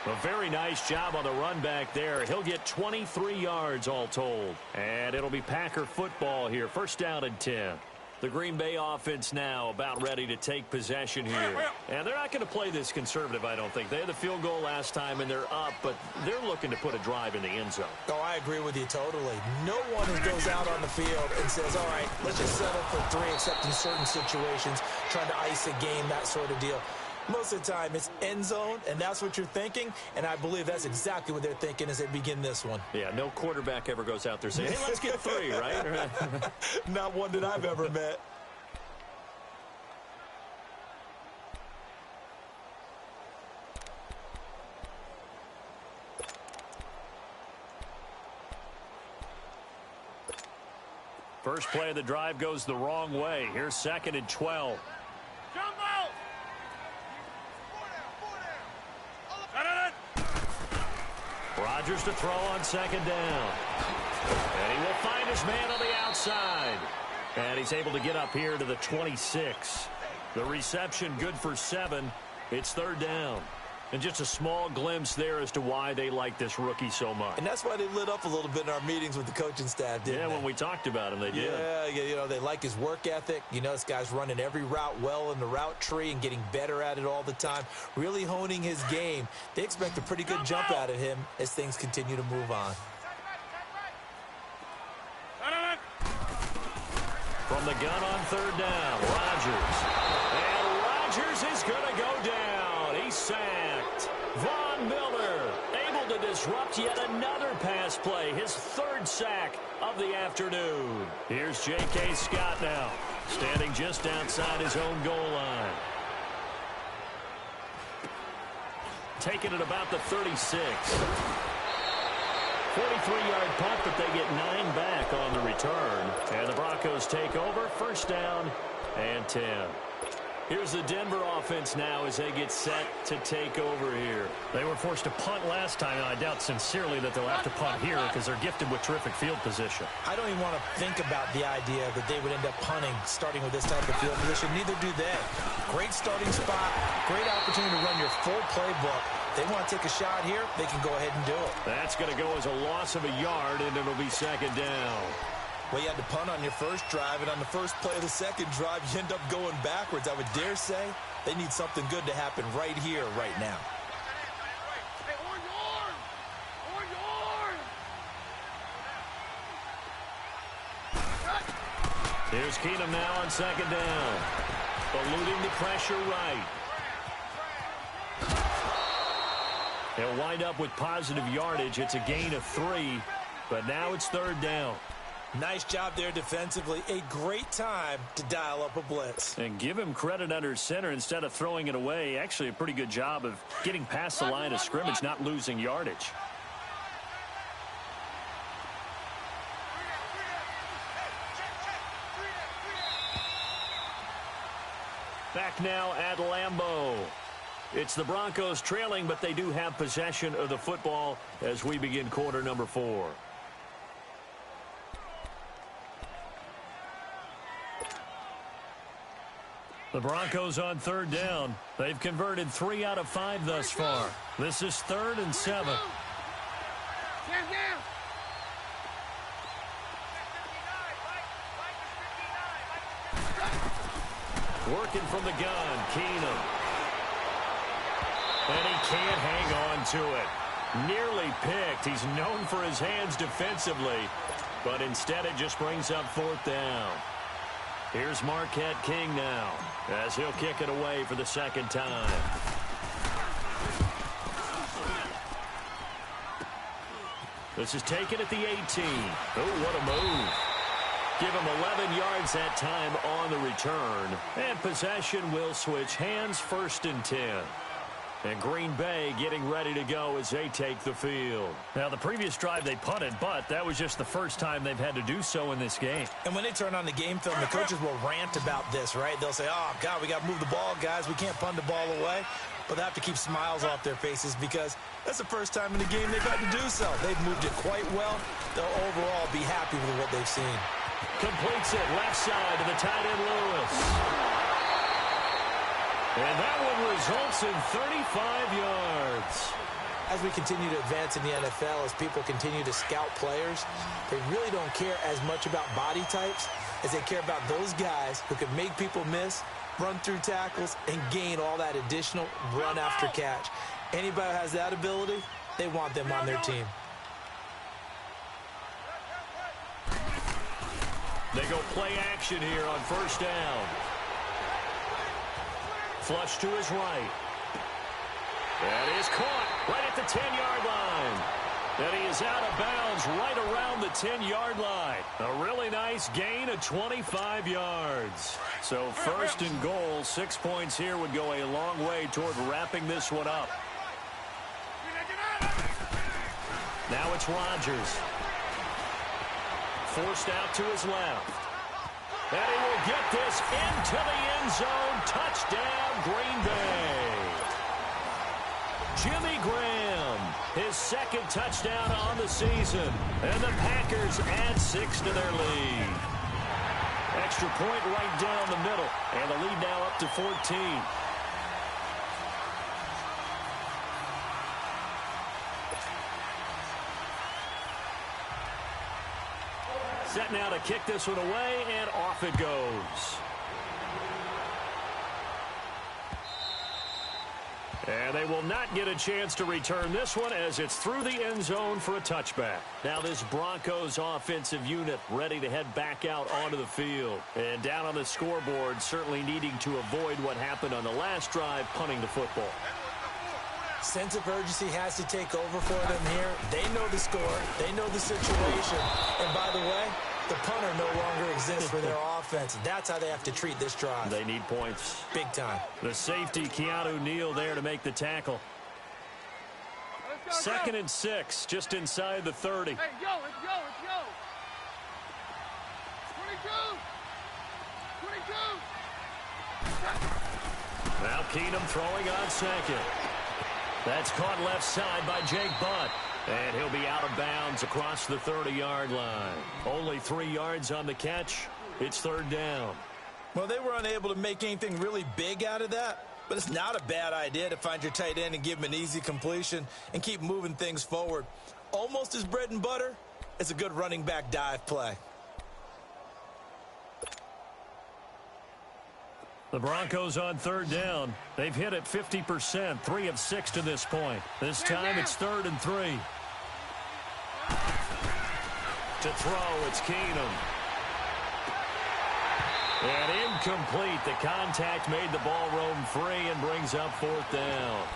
A very nice job on the run back there. He'll get 23 yards all told. And it'll be Packer football here. 1st down and 10. The Green Bay offense now about ready to take possession here. And they're not going to play this conservative, I don't think. They had the field goal last time, and they're up, but they're looking to put a drive in the end zone. Oh, I agree with you totally. No one who goes out on the field and says, all right, let's just settle for 3, except in certain situations, trying to ice a game, that sort of deal. Most of the time, it's end zone, and that's what you're thinking, and I believe that's exactly what they're thinking as they begin this one. Yeah, no quarterback ever goes out there saying, hey, let's get 3, right? Not one that I've ever met. First play of the drive goes the wrong way. Here's 2nd and 12. Rodgers to throw on 2nd down. And he will find his man on the outside. And he's able to get up here to the 26. The reception good for 7. It's 3rd down. And just a small glimpse there as to why they like this rookie so much. And that's why they lit up a little bit in our meetings with the coaching staff, didn't they? When we talked about him, they did. Yeah, they like his work ethic. This guy's running every route well in the route tree and getting better at it all the time, really honing his game. They expect a pretty good jump out of him as things continue to move on. From the gun on third down, Rodgers. And Rodgers is going to go down. He's sacked. Von Miller able to disrupt yet another pass play, his third sack of the afternoon. Here's J.K. Scott now, standing just outside his own goal line. Taking it about the 36. 43-yard punt, but they get 9 back on the return. And the Broncos take over, first down and 10. Here's the Denver offense now as they get set to take over here. They were forced to punt last time, and I doubt sincerely that they'll have to punt here because they're gifted with terrific field position. I don't even want to think about the idea that they would end up punting starting with this type of field position. Neither do they. Great starting spot, great opportunity to run your full playbook. They want to take a shot here, they can go ahead and do it. That's going to go as a loss of a yard, and it'll be second down. Well, you had to punt on your first drive, and on the first play of the second drive, you end up going backwards. I would dare say they need something good to happen right here, right now. Hey, orange arm! Orange arm! Here's Keenum now on second down. Eluding the pressure right. He'll wind up with positive yardage. It's a gain of 3, but now it's third down. Nice job there defensively. A great time to dial up a blitz. And give him credit under center instead of throwing it away. Actually, a pretty good job of getting past the line of scrimmage, not losing yardage. Back now at Lambeau. It's the Broncos trailing, but they do have possession of the football as we begin quarter number 4. The Broncos on third down. They've converted 3 out of 5 thus far. This is 3rd and 7. Stand down! Working from the gun, Keenum. And he can't hang on to it. Nearly picked. He's known for his hands defensively, but instead it just brings up 4th down. Here's Marquette King now as he'll kick it away for the second time. This is taken at the 18. Oh, what a move. Give him 11 yards that time on the return. And possession will switch hands, 1st and 10. And Green Bay getting ready to go as they take the field. Now, the previous drive they punted, but that was just the first time they've had to do so in this game. And when they turn on the game film, the coaches will rant about this, right? They'll say, oh, God, we got to move the ball, guys. We can't punt the ball away. But they have to keep smiles off their faces because that's the first time in the game they've had to do so. They've moved it quite well. They'll overall be happy with what they've seen. Completes it left side to the tight end Lewis. And that one results in 35 yards. As we continue to advance in the NFL, as people continue to scout players, they really don't care as much about body types as they care about those guys who can make people miss, run through tackles, and gain all that additional run after catch. Anybody who has that ability, they want them on their team. They go play action here on first down. Flush to his right. That is caught right at the 10-yard line. And he is out of bounds right around the 10-yard line. A really nice gain of 25 yards. So 1st and goal, 6 points here would go a long way toward wrapping this one up. Now it's Rodgers. Forced out to his left. And he will get this into the end zone. Touchdown, Green Bay. Jimmy Graham, his 2nd touchdown on the season. And the Packers add 6 to their lead. Extra point right down the middle. And the lead now up to 14. Set now to kick this one away, and off it goes. And they will not get a chance to return this one as it's through the end zone for a touchback. Now this Broncos offensive unit ready to head back out onto the field. And down on the scoreboard, certainly needing to avoid what happened on the last drive, punting the football. Sense of urgency has to take over for them here. They know the score. They know the situation. And by the way, the punter no longer exists for their offense. That's how they have to treat this drive. They need points. Big time. The safety, Keanu Neal, there to make the tackle. Let's go, 2nd and 6, just inside the 30. Hey, yo, let's go, let's go. 22. Now Keenum throwing on 2nd. That's caught left side by Jake Butt. And he'll be out of bounds across the 30-yard line. Only 3 yards on the catch. It's 3rd down. Well, they were unable to make anything really big out of that, but it's not a bad idea to find your tight end and give him an easy completion and keep moving things forward. Almost as bread and butter as a good running back dive play. The Broncos on 3rd down. They've hit it 50%, 3 of 6 to this point. This time it's 3rd and 3. To throw, it's Keenum. And incomplete. The contact made the ball roam free and brings up 4th down.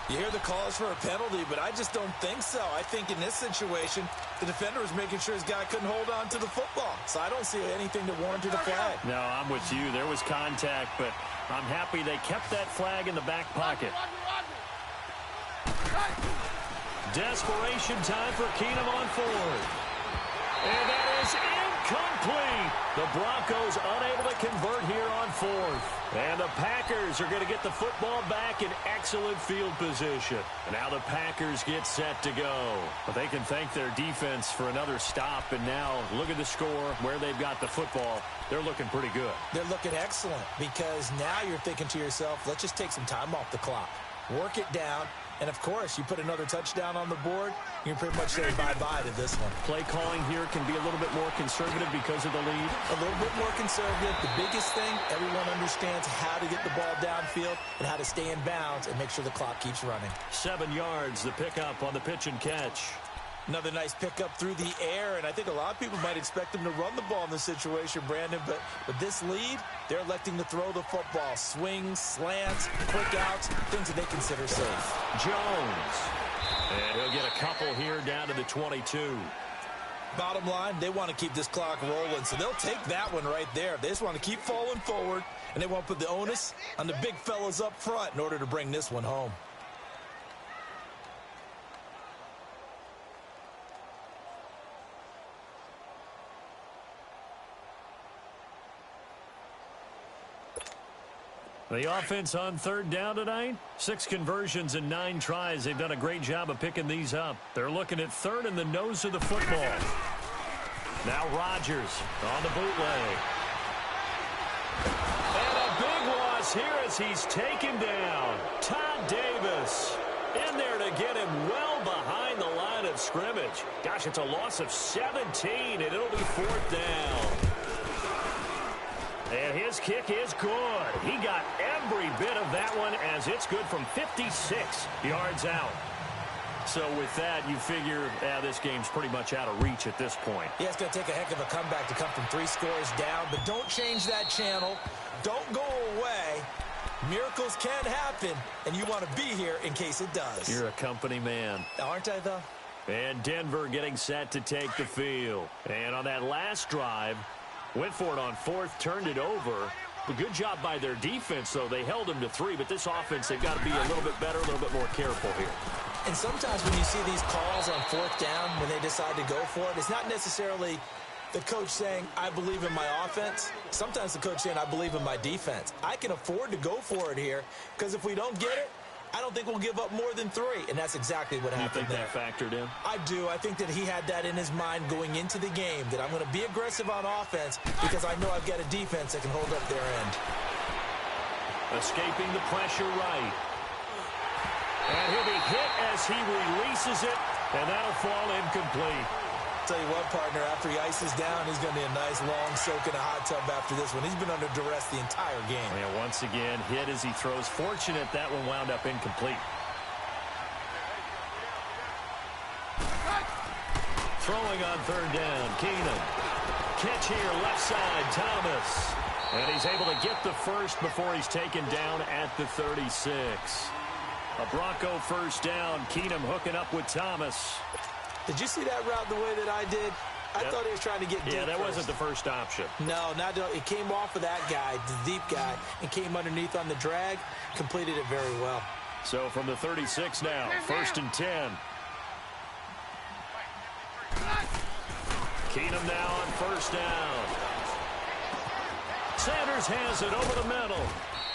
You hear the calls for a penalty, but I just don't think so. I think in this situation, the defender was making sure his guy couldn't hold on to the football. So I don't see anything that warranted a flag. No, I'm with you. There was contact, but I'm happy they kept that flag in the back pocket. Desperation time for Keenum on 4th. And that is incomplete. The Broncos unable to convert here on 4th. And the Packers are going to get the football back in excellent field position. And now the Packers get set to go. But they can thank their defense for another stop. And now look at the score, where they've got the football. They're looking pretty good. They're looking excellent because now you're thinking to yourself, let's just take some time off the clock. Work it down. And, of course, you put another touchdown on the board, you can pretty much say bye-bye to this one. Play calling here can be a little bit more conservative because of the lead. A little bit more conservative. The biggest thing, everyone understands how to get the ball downfield and how to stay in bounds and make sure the clock keeps running. 7 yards, the pickup on the pitch and catch. Another nice pickup through the air, and I think a lot of people might expect them to run the ball in this situation, Brandon, but with this lead, they're electing to throw the football. Swings, slants, quick outs, things that they consider safe. Jones. And he'll get a couple here down to the 22. Bottom line, they want to keep this clock rolling, so they'll take that one right there. They just want to keep falling forward, and they want to put the onus on the big fellas up front in order to bring this one home. The offense on 3rd down tonight, 6 conversions and 9 tries. They've done a great job of picking these up. They're looking at 3rd in the nose of the football. Now Rodgers on the bootleg. And a big loss here as he's taken down. Todd Davis in there to get him well behind the line of scrimmage. Gosh, it's a loss of 17, and it'll be 4th down. And his kick is good. He got every bit of that one as it's good from 56 yards out. So with that, you figure this game's pretty much out of reach at this point. Yeah, it's going to take a heck of a comeback to come from 3 scores down, but don't change that channel. Don't go away. Miracles can happen, and you want to be here in case it does. You're a company man. Aren't I, though? And Denver getting set to take the field. And on that last drive, went for it on 4th, turned it over. A good job by their defense, though. They held them to 3, but this offense, they've got to be a little bit better, a little bit more careful here. And sometimes when you see these calls on 4th down, when they decide to go for it, it's not necessarily the coach saying, I believe in my offense. Sometimes the coach saying, I believe in my defense. I can afford to go for it here, because if we don't get it, I don't think we'll give up more than 3, and that's exactly what happened there. You think that factored in? I do. I think that he had that in his mind going into the game, that I'm going to be aggressive on offense because I know I've got a defense that can hold up their end. Escaping the pressure right. And he'll be hit as he releases it, and that'll fall incomplete. tell you what, partner, after he ices down, he's going to be a nice long soak in a hot tub after this one. He's been under duress the entire game. And once again, hit as he throws. Fortunate that one wound up incomplete. Throwing on third down, Keenum. Catch here, left side, Thomas. And he's able to get the first before he's taken down at the 36. A Bronco first down. Keenum hooking up with Thomas. Did you see that route the way that I did? I thought he was trying to get deep. Yeah, that first. wasn't the first option. No, it came off of that guy, the deep guy, and came underneath on the drag. Completed it very well. So from the 36 now, 1st and 10. Keenum now on first down. Sanders has it over the middle.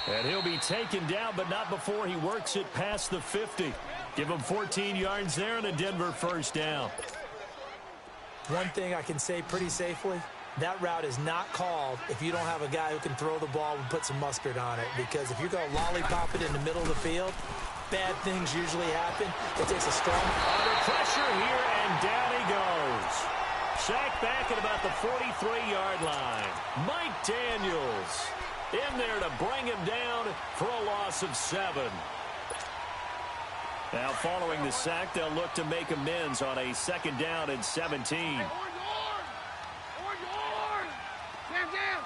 And he'll be taken down, but not before he works it past the 50. Give him 14 yards there and a Denver first down. One thing I can say pretty safely, that route is not called if you don't have a guy who can throw the ball and put some mustard on it. Because if you're going to lollipop it in the middle of the field, bad things usually happen. It takes a strong... Under pressure here, and down he goes. Sacked back at about the 43-yard line. Mike Daniels in there to bring him down for a loss of 7. Now following the sack, they'll look to make amends on a 2nd down and 17. Stand down.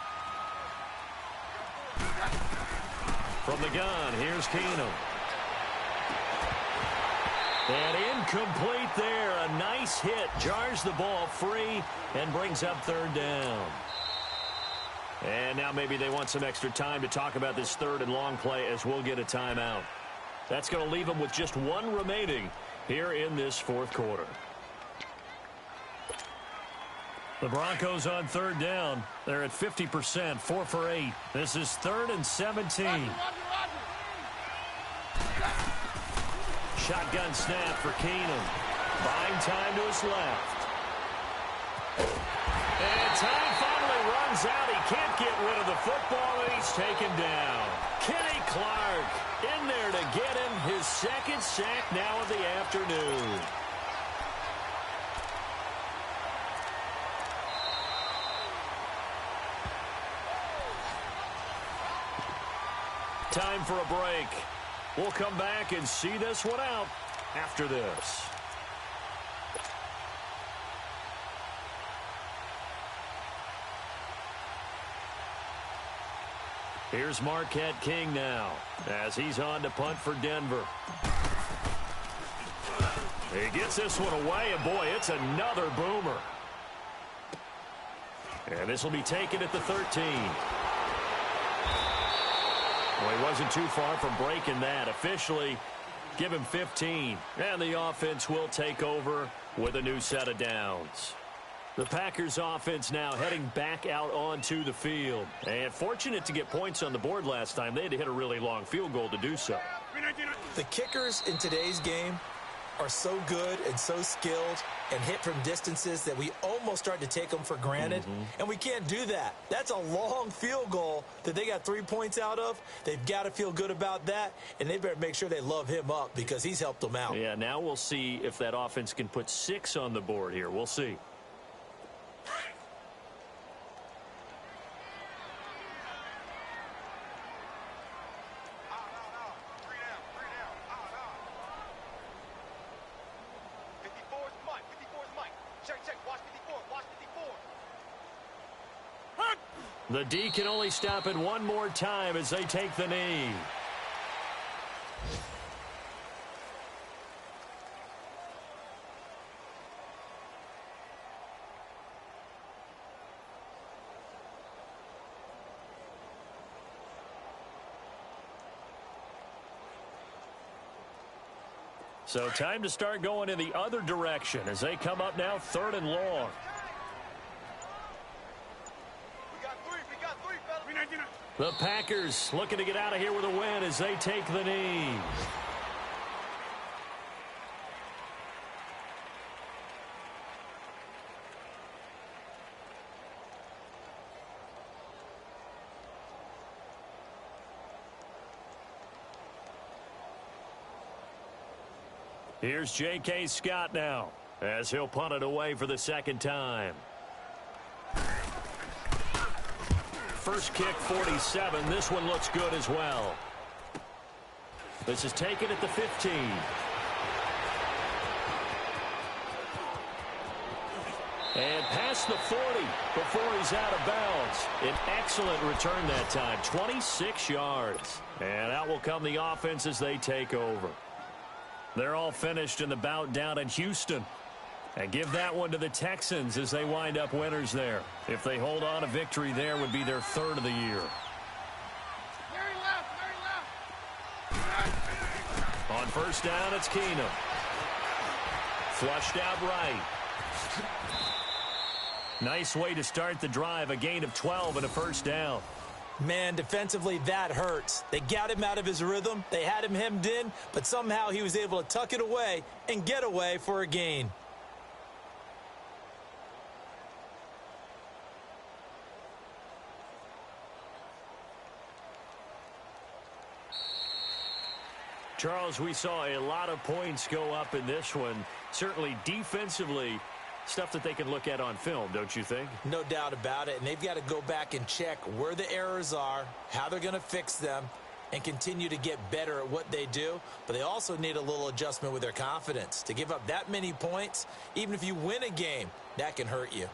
From the gun, here's Keenum. And incomplete there. A nice hit. Jars the ball free and brings up 3rd down. And now maybe they want some extra time to talk about this 3rd and long play as we'll get a timeout. That's going to leave them with just 1 remaining here in this 4th quarter. The Broncos on 3rd down. They're at 50%, 4 for 8. This is 3rd and 17. Roger. Shotgun snap for Keenum. Buying time to his left. And time finally runs out. He can't get rid of the football, and he's taken down. Kenny Clark in there to get him his 2nd sack now of the afternoon. Time for a break. We'll come back and see this one out after this. Here's Marquette King now as he's on to punt for Denver. He gets this one away, and boy, it's another boomer. And this will be taken at the 13. Well, he wasn't too far from breaking that. Officially, give him 15. And the offense will take over with a new set of downs. The Packers offense now heading back out onto the field. And fortunate to get points on the board last time. They had to hit a really long field goal to do so. The kickers in today's game are so good and so skilled and hit from distances that we almost start to take them for granted. And we can't do that. That's a long field goal that they got 3 points out of. They've got to feel good about that, and they better make sure they love him up because he's helped them out. Yeah, now we'll see if that offense can put 6 on the board here. We'll see. The D can only stop it one more time as they take the knee. So time to start going in the other direction as they come up now 3rd and long. The Packers looking to get out of here with a win as they take the knee. Here's J.K. Scott now. as he'll punt it away for the second time. First kick, 47. This one looks good as well. This is taken at the 15. And past the 40 before he's out of bounds. An excellent return that time, 26 yards. And out will come the offense as they take over. They're all finished in the bout down in Houston. And give that one to the Texans as they wind up winners there. If they hold on, a victory there would be their third of the year. Very left. On first down, it's Keenum. Flushed out right. Nice way to start the drive, a gain of 12 and a first down. Man, defensively, that hurts. They got him out of his rhythm. They had him hemmed in, but somehow he was able to tuck it away and get away for a gain. Charles, we saw a lot of points go up in this one. Certainly defensively, stuff that they can look at on film, don't you think? No doubt about it, and they've got to go back and check where the errors are, how they're going to fix them, and continue to get better at what they do. But they also need a little adjustment with their confidence. To give up that many points, even if you win a game, that can hurt you.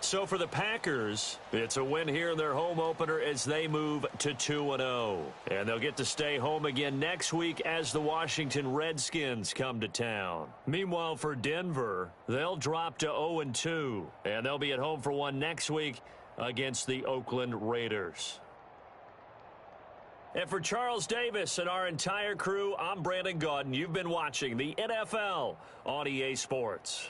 So for the Packers, it's a win here in their home opener as they move to 2-0. And they'll get to stay home again next week as the Washington Redskins come to town. Meanwhile, for Denver, they'll drop to 0-2. And they'll be at home for one next week against the Oakland Raiders. And for Charles Davis and our entire crew, I'm Brandon Gaudin. You've been watching the NFL on EA Sports.